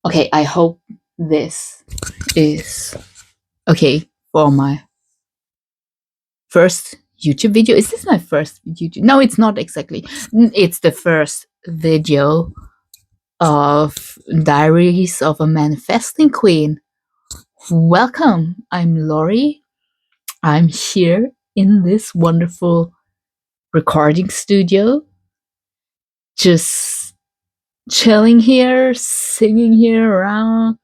Okay, I hope this is okay for my first YouTube video. Is this my first YouTube? No, it's not exactly. It's the first video of Diaries of a Manifesting Queen. Welcome, I'm Lori. I'm here in this wonderful recording studio, just chilling here, singing here around,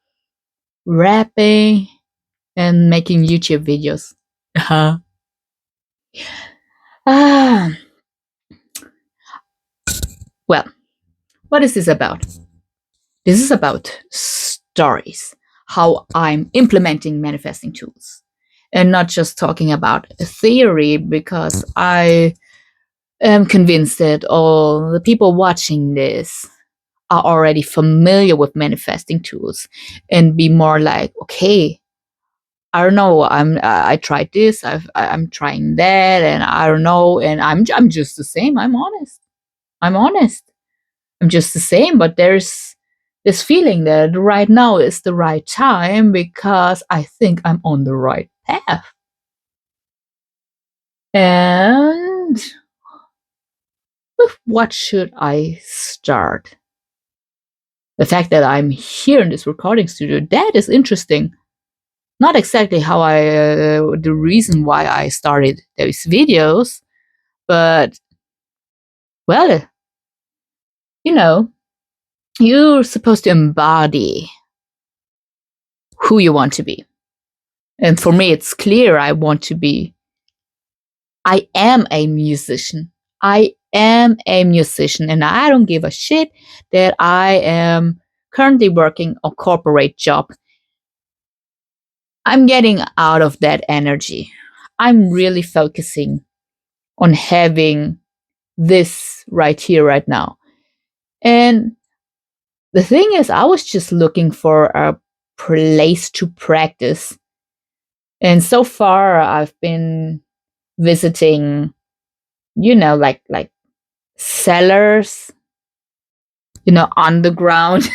rapping, and making YouTube videos. Ah, well, what is this about? This is about stories, how I'm implementing manifesting tools, and not just talking about a theory, because I am convinced that all the people watching this are already familiar with manifesting tools and be more like, okay, I don't know, I tried this, I'm trying that, and I don't know, and I'm just the same. I'm honest. I'm honest. I'm just the same, but there's this feeling that right now is the right time because I think I'm on the right path. And with what should I start? The fact that I'm here in this recording studio, that is interesting. Not exactly the reason why I started those videos, but well, you know, you're supposed to embody who you want to be. And for me, it's clear I am a musician. I am a musician, and I don't give a shit that I am currently working a corporate job. I'm getting out of that energy. I'm really focusing on having this right here, right now. And the thing is, I was just looking for a place to practice. And so far, I've been visiting, like cellars, underground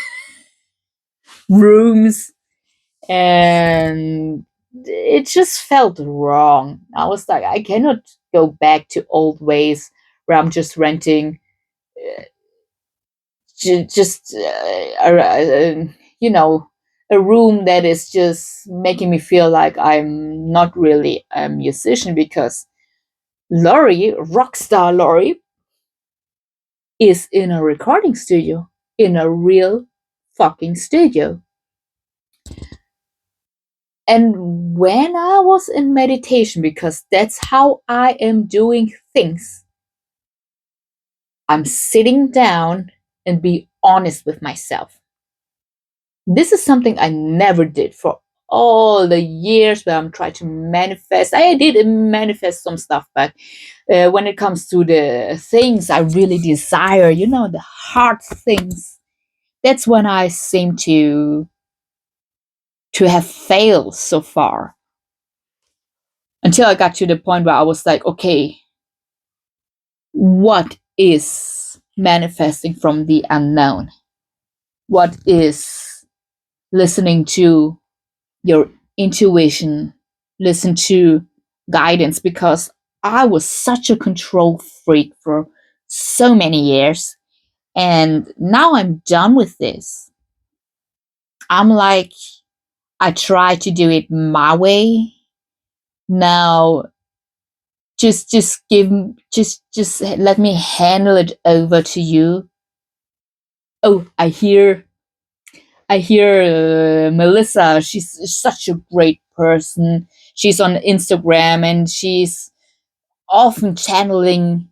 rooms, and it just felt wrong. I was like, I cannot go back to old ways where I'm just renting just a room that is just making me feel like I'm not really a musician, because Laurie, rockstar Laurie, is in a recording studio, in a real fucking studio. And when I was in meditation, because that's how I am doing things, I'm sitting down and be honest with myself. This is something I never did for all the years where I'm trying to manifest. I did manifest some stuff, but when it comes to the things I really desire, the hard things, that's when I seem to have failed so far. Until I got to the point where I was like, okay, what is manifesting from the unknown? What is listening to your intuition, listen to guidance? Because I was such a control freak for so many years. And now I'm done with this. I'm like, I try to do it my way. Now just let me handle it over to you. Oh, I hear Melissa. She's such a great person. She's on Instagram, and she's often channeling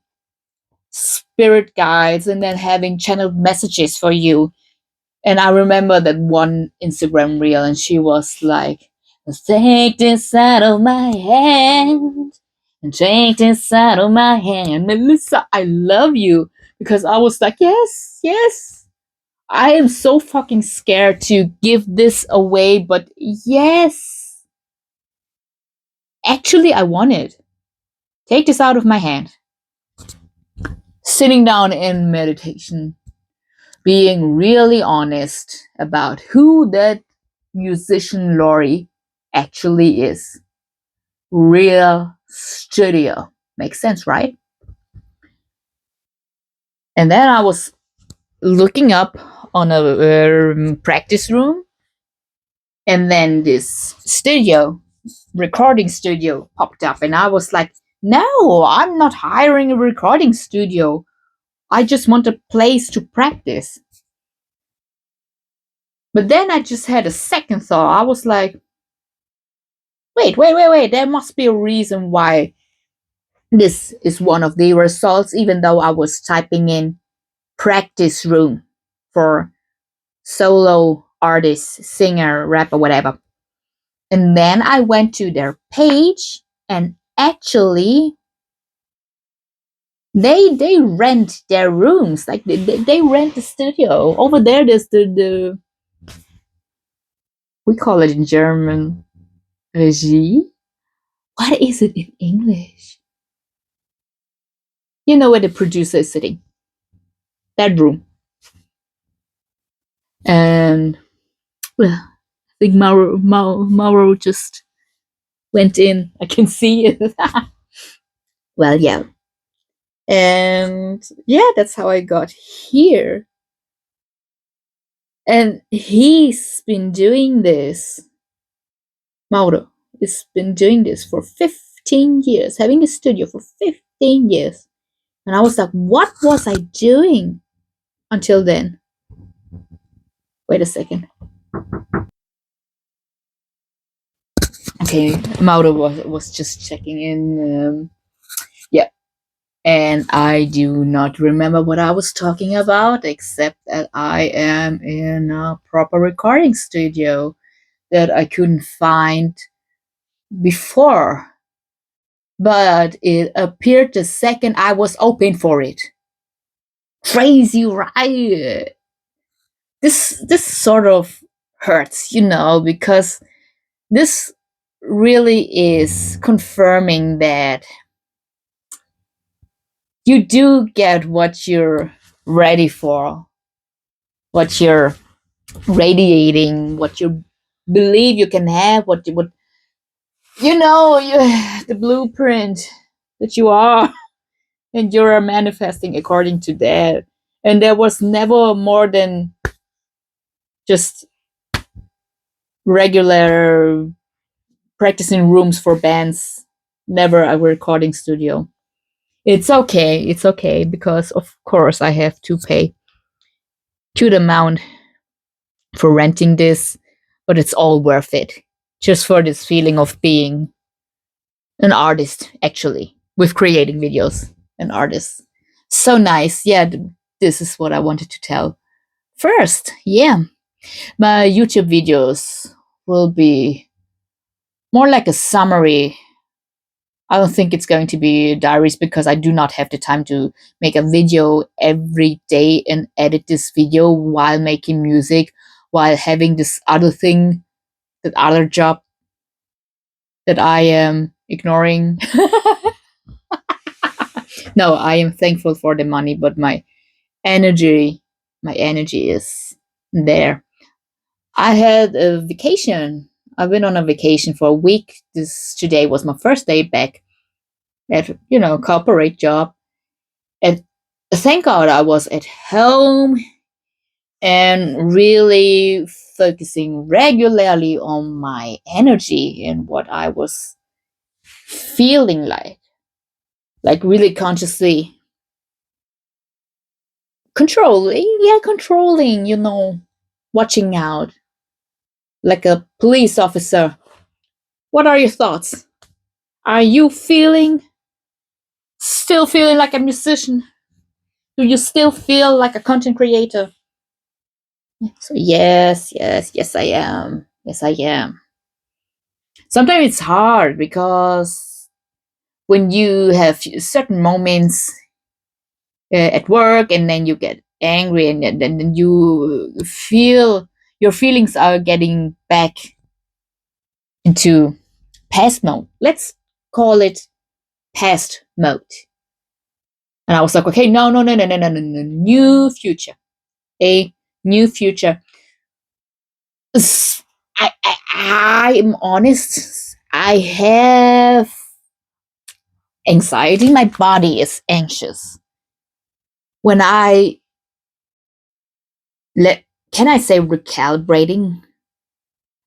spirit guides and then having channeled messages for you. And I remember that one Instagram reel, and she was like, "Take this out of my hand, and take this out of my hand." Melissa, I love you. Because I was like, yes, yes. I am so fucking scared to give this away, but yes. Actually, I want it. Take this out of my hand. Sitting down in meditation. being really honest about who that musician Lori actually is. Real studio. Makes sense, right? And then I was looking up on a practice room, and then this studio, recording studio, popped up, and I was like, no, I'm not hiring a recording studio. I just want a place to practice. But then I just had a second thought. I was like, wait. There must be a reason why this is one of the results, even though I was typing in practice room for solo artist, singer, rapper, whatever. And then I went to their page, and actually they rent their rooms. Like they rent the studio. Over there there's the we call it in German regie. What is it in English? You know where the producer is sitting. That room. And well, I think Mauro just went in. I can see it. Well, yeah. And yeah, that's how I got here. And he's been doing this. Mauro has been doing this for 15 years, having a studio for 15 years. And I was like, what was I doing until then? Wait a second. Okay, Mauro was just checking in. Yeah, and I do not remember what I was talking about, except that I am in a proper recording studio that I couldn't find before. But it appeared the second I was open for it. Crazy, right? This sort of hurts, because this really is confirming that you do get what you're ready for, what you're radiating, what you believe you can have, what you would, you the blueprint that you are, and you're manifesting according to that. And there was never more than just regular practicing rooms for bands, never a recording studio. It's okay, because of course I have to pay to the amount for renting this, but it's all worth it. Just for this feeling of being an artist, actually, with creating videos, an artist. So nice. Yeah, this is what I wanted to tell. First, yeah, my YouTube videos will be more like a summary. I don't think it's going to be diaries, because I do not have the time to make a video every day and edit this video while making music, while having this other thing, that other job that I am ignoring. No, I am thankful for the money, but energy, my energy is there. I had a vacation. I've been on a vacation for a week. Today was my first day back at corporate job, and thank God I was at home and really focusing regularly on my energy and what I was feeling like really consciously controlling, watching out like a police officer. What are your thoughts? Are you still feeling like a musician? Do you still feel like a content creator? So yes, I am. Yes, I am. Sometimes it's hard because when you have certain moments at work, and then you get angry, and then you feel your feelings are getting back into past mode. Let's call it past mode. And I was like, okay, no, new future. a new future. S- I am honest. I have anxiety. My body is anxious. When let can I say recalibrating?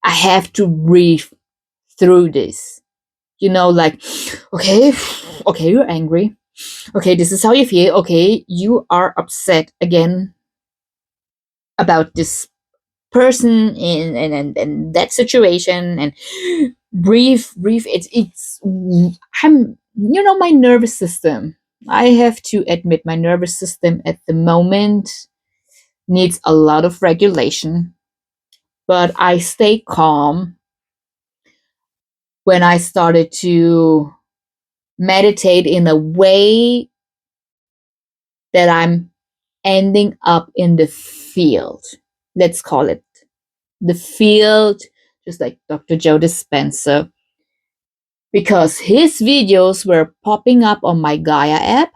I have to breathe through this. Like, okay, okay, you're angry. Okay, this is how you feel. Okay, you are upset again about this person and that situation, and breathe. It's I'm my nervous system. I have to admit my nervous system at the moment needs a lot of regulation, but I stay calm when I started to meditate in a way that I'm ending up in the field. Let's call it the field, just like Dr. Joe Dispenza, because his videos were popping up on my Gaia app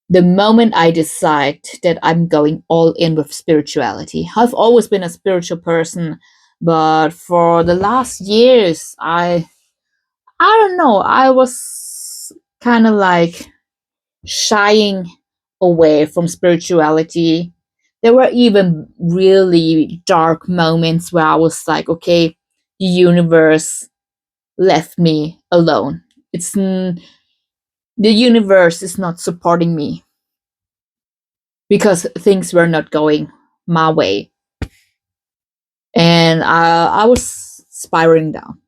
the moment I decide that I'm going all in with spirituality. I've always been a spiritual person, but for the last years, I don't know, I was kind of like shying away from spirituality. There were even really dark moments where I was like, okay, the universe left me alone. The universe is not supporting me because things were not going my way. And I was spiraling down.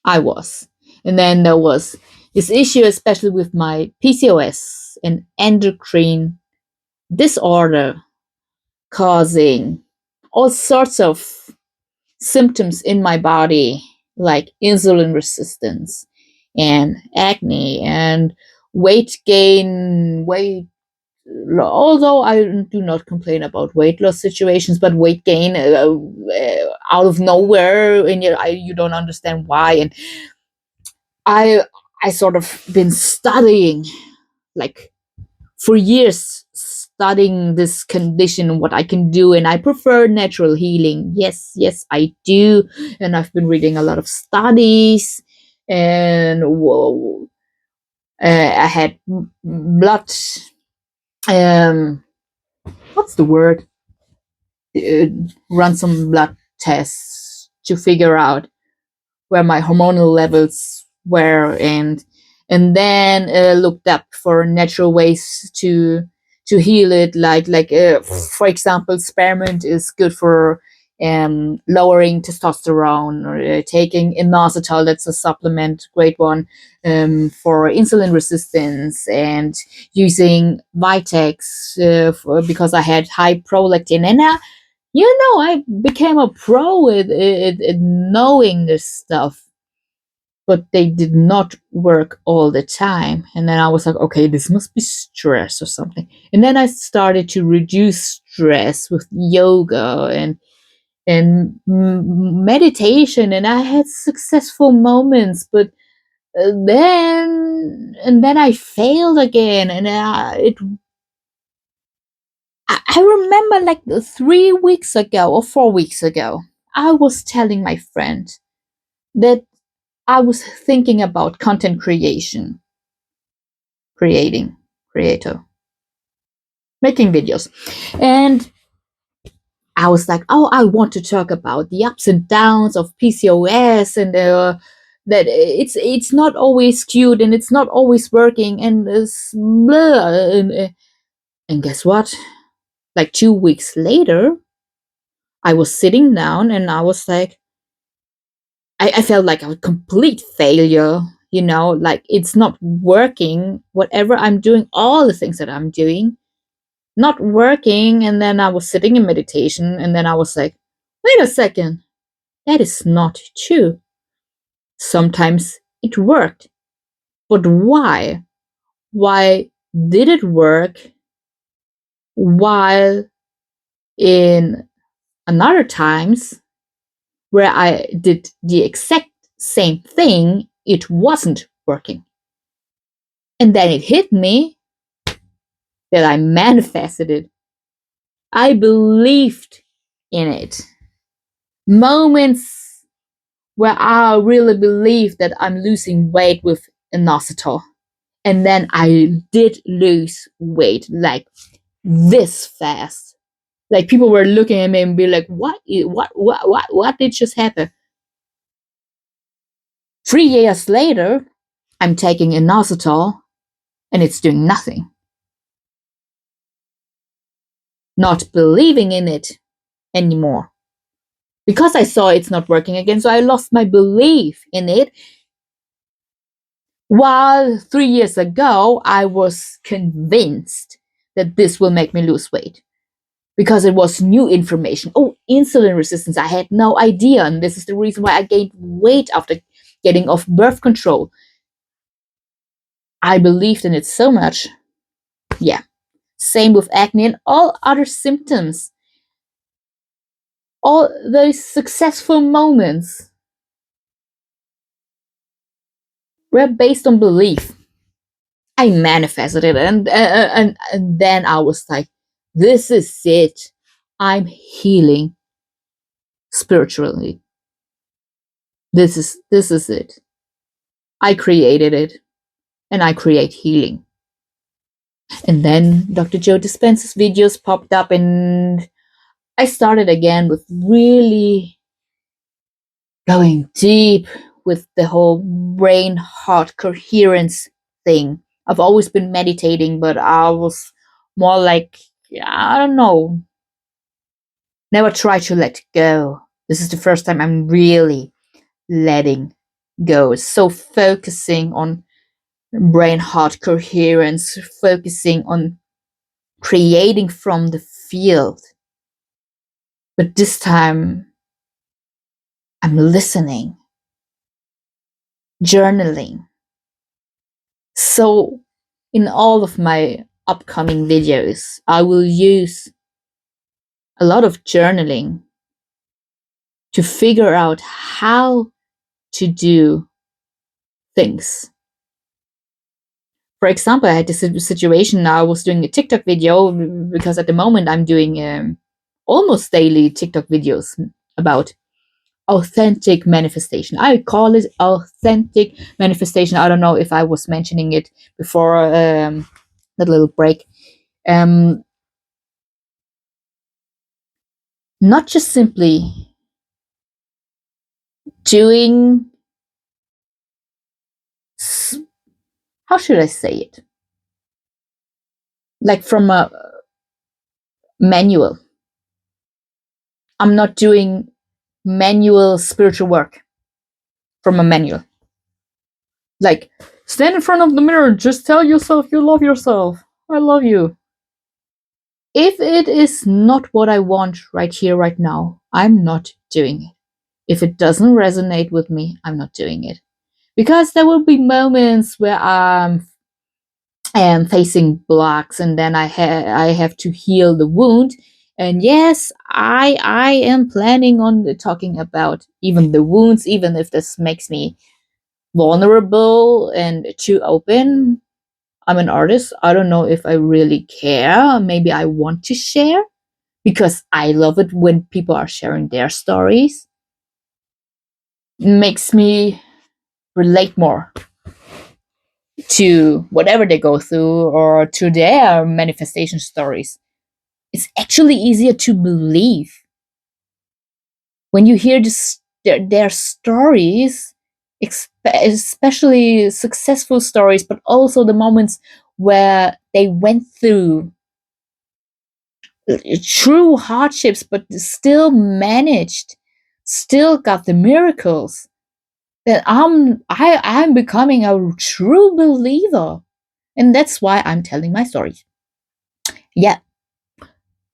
I was. And then there was this issue, especially with my PCOS and endocrine disorder, causing all sorts of symptoms in my body, like insulin resistance and acne and weight gain, although I do not complain about weight loss situations, but weight gain out of nowhere, and you don't understand why. And I I sort of been studying, like, for years, studying this condition, what I can do, and I prefer natural healing. Yes, yes, I do, and I've been reading a lot of studies, and whoa, I had blood. Um, what's the word? Uh, Run some blood tests to figure out where my hormonal levels were, and then looked up for natural ways to heal it, like for example, spearmint is good for lowering testosterone, or taking inositol, that's a supplement, great one, for insulin resistance, and using Vitex because I had high prolactin, and I became a pro at knowing this stuff, but they did not work all the time. And then I was like, okay, this must be stress or something. And then I started to reduce stress with yoga and meditation, and I had successful moments. But then I failed again, and I remember, like, 3 weeks ago or 4 weeks ago, I was telling my friend that I was thinking about content creation, creating, creator, making videos. And I was like, oh, I want to talk about the ups and downs of PCOS, and that it's not always cute, and it's not always working, and blah. And guess what? Like 2 weeks later, I was sitting down and I was like, I felt like a complete failure, like it's not working. Whatever I'm doing, all the things that I'm doing, not working. And then I was sitting in meditation, and then I was like, wait a second, that is not true. Sometimes it worked. But why? Why did it work while in another times where I did the exact same thing, it wasn't working? And then it hit me. that I manifested it. I believed in it. Moments where I really believed that I'm losing weight with inositol. And then I did lose weight like this fast. Like people were looking at me and be like, what did just happen? 3 years later, I'm taking inositol and it's doing nothing. Not believing in it anymore. Because I saw it's not working again, so I lost my belief in it. While 3 years ago, I was convinced that this will make me lose weight because it was new information. Oh, insulin resistance. I had no idea. And this is the reason why I gained weight after getting off birth control. I believed in it so much. Yeah. Same with acne and all other symptoms. All those successful moments were based on belief. I manifested it, and then I was like, "This is it. I'm healing spiritually. This is it. I created it, and I create healing." And then Dr. Joe Dispenza's videos popped up, and I started again with really going deep with the whole brain heart coherence thing. I've always been meditating, but I was more like, I don't know, never try to let go. This is the first time I'm really letting go. So focusing on brain heart coherence, focusing on creating from the field. But this time I'm listening, journaling. So in all of my upcoming videos, I will use a lot of journaling to figure out how to do things. For example, I had this situation. I was doing a TikTok video because at the moment I'm doing almost daily TikTok videos about authentic manifestation. I call it authentic manifestation. I don't know if I was mentioning it before that little break. Um, Not just simply doing, how should I say it? Like from a manual. I'm not doing manual spiritual work from a manual. Like, stand in front of the mirror, just tell yourself you love yourself. I love you. If it is not what I want right here, right now, I'm not doing it. If it doesn't resonate with me, I'm not doing it. Because there will be moments where I'm facing blocks and then I have to heal the wound. And yes, I am planning on talking about even the wounds, even if this makes me vulnerable and too open. I'm an artist. I don't know if I really care. Maybe I want to share because I love it when people are sharing their stories. It makes me relate more to whatever they go through or to their manifestation stories. It's actually easier to believe when you hear their stories, especially successful stories, but also the moments where they went through true hardships, but still managed, still got the miracles. That I'm becoming a true believer, and that's why I'm telling my story. Yeah,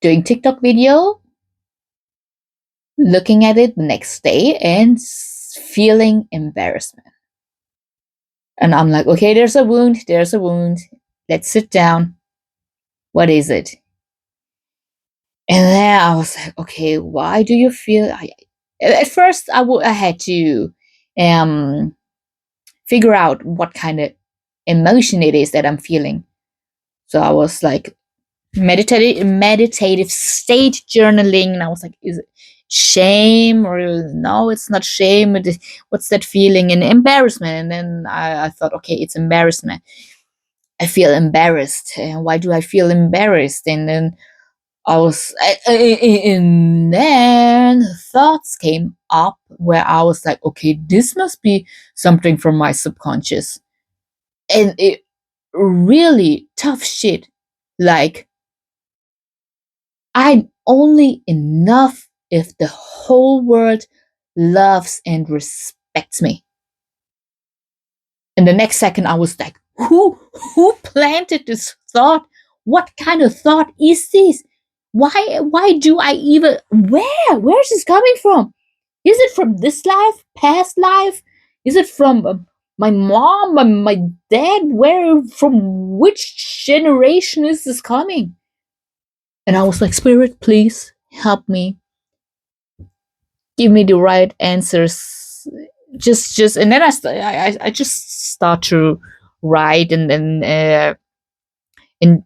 doing TikTok video, looking at it the next day, and feeling embarrassment. And I'm like, okay, there's a wound. There's a wound. Let's sit down. What is it? And then I was like, okay, why do you feel? At first, I had to um, figure out what kind of emotion it is that I'm feeling. So I was like meditative state journaling, and I was like, is it shame or no? It's not shame. What's that feeling? And embarrassment. And then I thought, okay, it's embarrassment. I feel embarrassed. And why do I feel embarrassed? And then and then thoughts came up where I was like, okay, this must be something from my subconscious. And it really tough shit. Like, I'm only enough if the whole world loves and respects me. And the next second, I was like, who planted this thought? What kind of thought is this? Why do I even, where's this coming from? Is it from this life, past life? Is it from my mom, my dad? From which generation is this coming? And I was like, Spirit, please help me. Give me the right answers. And then I just start to write, and then and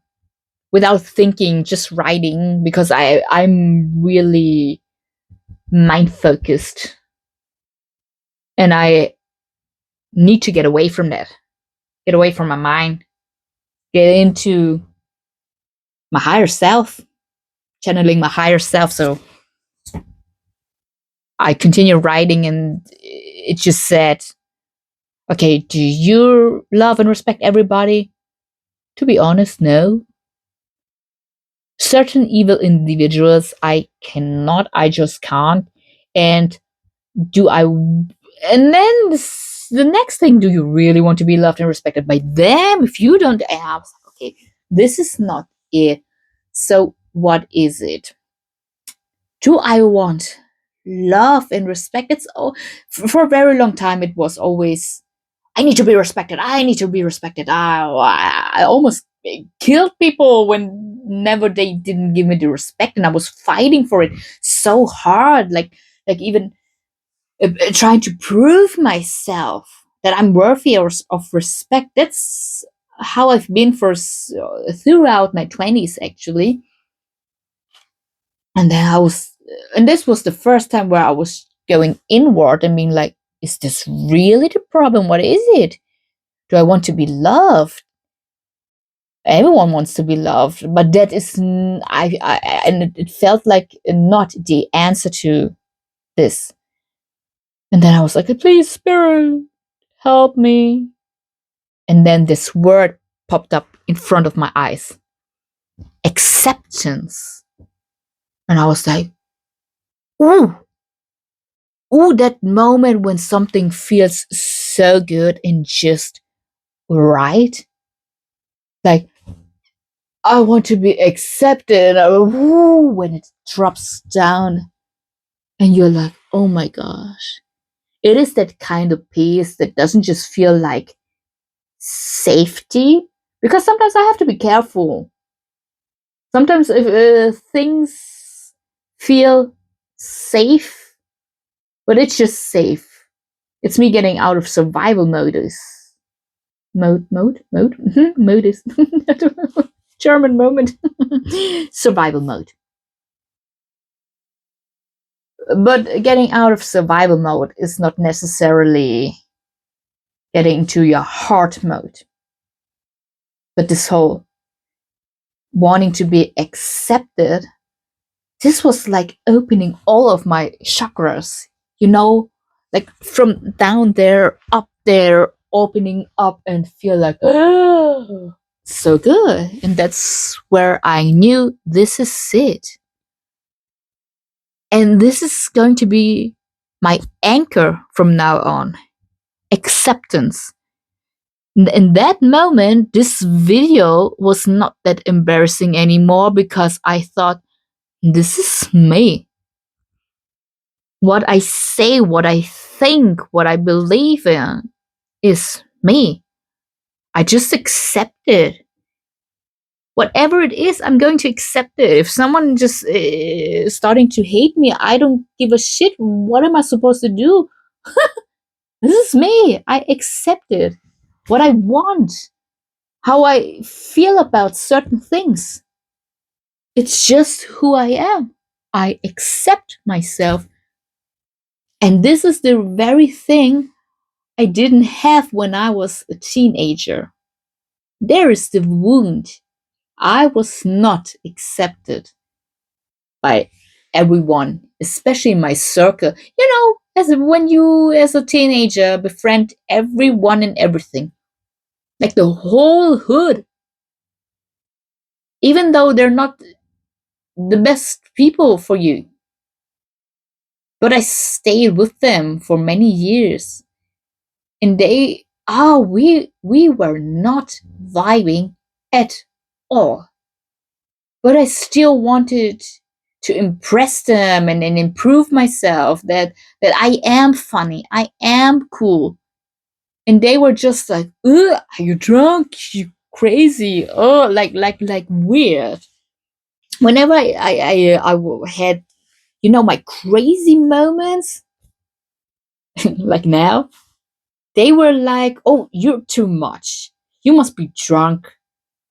without thinking, just writing, because I'm really mind focused, and I need to get away from that, get away from my mind, get into my higher self, channeling my higher self. So I continue writing, and it just said, okay, do you love and respect everybody? To be honest, no. Certain evil individuals, I just can't. And do I, and then the next thing, do you really want to be loved and respected by them? If you don't, I was like, okay, this is not it. So what is it? Do I want love and respect? It's for a very long time, it was always, I need to be respected. I need to be respected. I almost killed people when never they didn't give me the respect, and I was fighting for it so hard, like even trying to prove myself that I'm worthy of respect. That's how I've been throughout my 20s, actually. And then and this was the first time where I was going inward and being like, is this really the problem? What is it? Do I want to be loved? Everyone wants to be loved, but that is and it felt like not the answer to this. And then I was like, please, Spirit, help me. And then this word popped up in front of my eyes: acceptance. And I was like, ooh, ooh, that moment when something feels so good and just right. Like, I want to be accepted. Ooh, when it drops down, and you're like, oh my gosh. It is that kind of peace that doesn't just feel like safety, because sometimes I have to be careful. Sometimes if things feel safe, but it's just safe. It's me getting out of survival modus. Modus. German moment. Survival mode. But getting out of survival mode is not necessarily getting into your heart mode. But this whole wanting to be accepted, this was like opening all of my chakras, you know, like from down there, up there, opening up, and feel like, oh, so good. And that's where I knew this is it. And this is going to be my anchor from now on: acceptance. In that moment, this video was not that embarrassing anymore, because I thought, this is me. What I say, what I think, what I believe in is me. I just accept it. Whatever it is, I'm going to accept it. If someone just starting to hate me, I don't give a shit. What am I supposed to do? This is me. I accept it. What I want, how I feel about certain things. It's just who I am. I accept myself. And this is the very thing I didn't have when I was a teenager. There is the wound. I was not accepted by everyone, especially in my circle. When you, as a teenager, befriend everyone and everything, like the whole hood, even though they're not the best people for you. But I stayed with them for many years, and we were not vibing at all. But I still wanted to impress them and improve myself, that I am funny, I am cool. And they were just like, ugh, are you drunk? You crazy? Oh, like weird. Whenever I had, my crazy moments, like now, they were like, oh, you're too much. You must be drunk.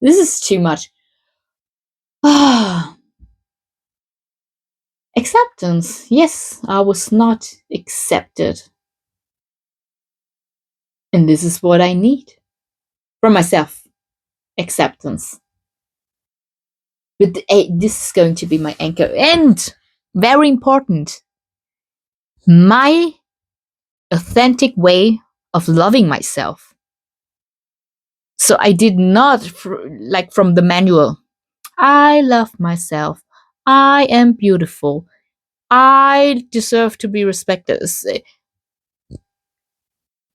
This is too much. Ah, acceptance. Yes, I was not accepted. And this is what I need from myself, acceptance. But this is going to be my anchor. And very important, my authentic way of loving myself. So I did not, like from the manual, I love myself. I am beautiful. I deserve to be respected.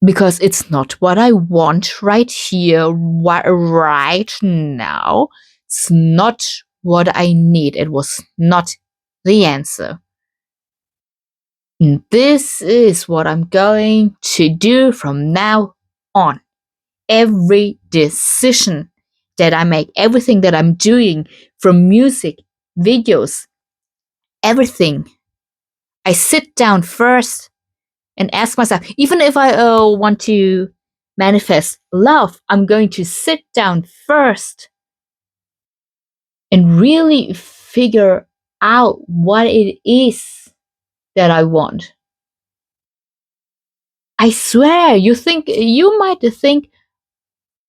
Because it's not what I want right here, right now. It's not what I need. It was not the answer. And this is what I'm going to do from now on. Every decision that I make, everything that I'm doing, from music, videos, everything, I sit down first and ask myself, even if I want to manifest love, I'm going to sit down first and really figure out what it is that I want. I swear, you might think,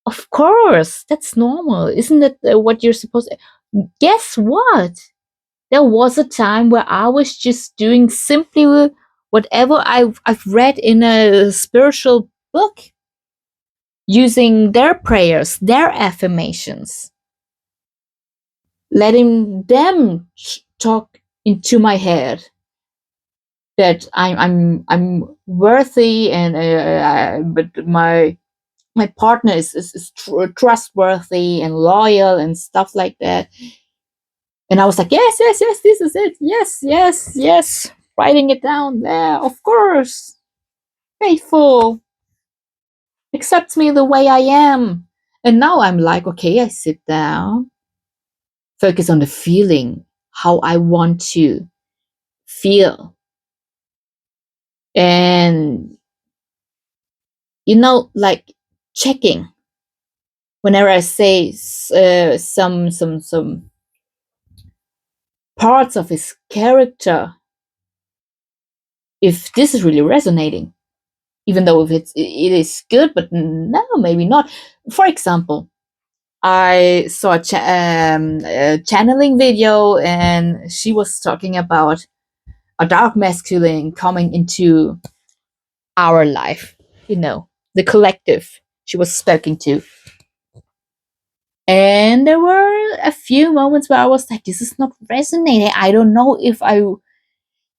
of course, that's normal. Isn't that what you're supposed to? Guess what? There was a time where I was just doing simply whatever I've read in a spiritual book, using their prayers, their affirmations, letting them talk into my head that I'm worthy, and but my partner is trustworthy and loyal and stuff like that. And I was like, yes, yes, yes, this is it. Yes, yes, yes. Writing it down there, of course. Faithful. Accepts me the way I am. And now I'm like, okay, I sit down, focus on the feeling, how I want to feel. And, like checking whenever I say some parts of his character, if this is really resonating, even though if it is good, but no, maybe not. For example, I saw a channeling video, and she was talking about a dark masculine coming into our life, the collective she was speaking to. And there were a few moments where I was like, this is not resonating. I don't know if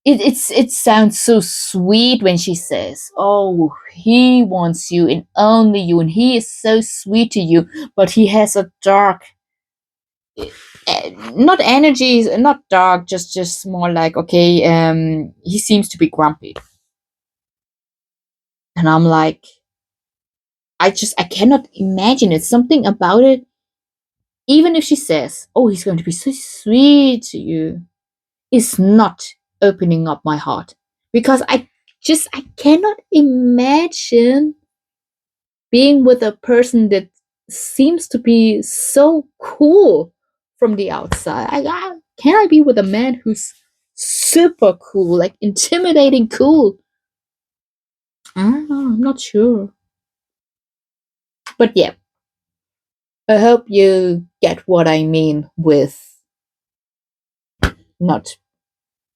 it sounds so sweet when she says, oh, he wants you and only you, and he is so sweet to you, but he has a dark, not energy, not dark, just more like, okay, he seems to be grumpy. And I'm like, I cannot imagine it. Something about it, even if she says, oh, he's going to be so sweet to you, is not opening up my heart, because I cannot imagine being with a person that seems to be so cool from the outside. Can I be with a man who's super cool, like intimidating cool? I don't know. I'm not sure. But yeah, I hope you get what I mean with not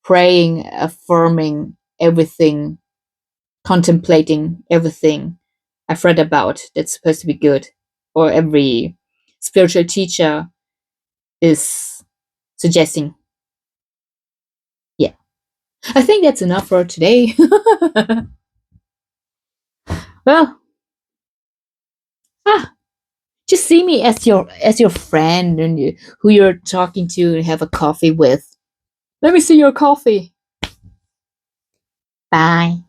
praying, affirming everything, contemplating everything I've read about that's supposed to be good, or every spiritual teacher is suggesting. Yeah, I think that's enough for today. Well, ah, just see me as your friend and who you're talking to and have a coffee with. Let me see your coffee. Bye.